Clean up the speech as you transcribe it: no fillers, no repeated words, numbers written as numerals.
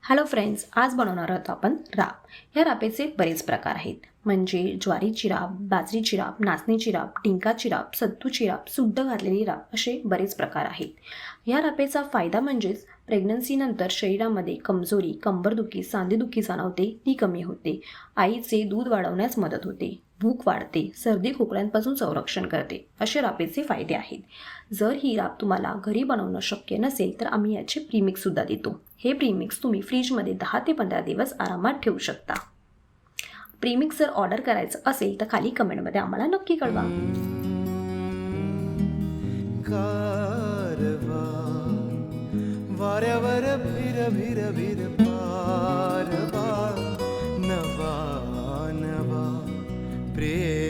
Hello friends, आज बनवणार आहोत आपण राब. ह्या रापेचे बरेच प्रकार आहेत, म्हणजे ज्वारीची राब, बाजरीची राब, नाचणीची राब, डिंकाची राब, सत्तूची राब, सुद्धा घातलेली राब असे बरेच प्रकार आहेत. ह्या रापेचा फायदा म्हणजेच प्रेग्नन्सीनंतर शरीरामध्ये कमजोरी, कंबरदुखी, सांधेदुखी जाणवते ती कमी होते. आईचे दूध वाढवण्यास मदत होते. भूक वाढते, सर्दी खोकल्यांपासून संरक्षण करते. असे रापेचे फायदे आहेत. जर ही राब तुम्हाला घरी बनवणं शक्य नसेल तर आम्ही याचे प्रीमिक्ससुद्धा देतो. हे प्रीमिक्स तुम्ही फ्रीजमध्ये 10 ते 15 दिवस आरामात ठेवू शकता. प्रीमिक्स जर ऑर्डर करायचं असेल तर खाली कमेंटमध्ये आम्हाला नक्की कळवा. वाऱ्यावर भिर भिर भिर पारवा नवा नवा प्रेम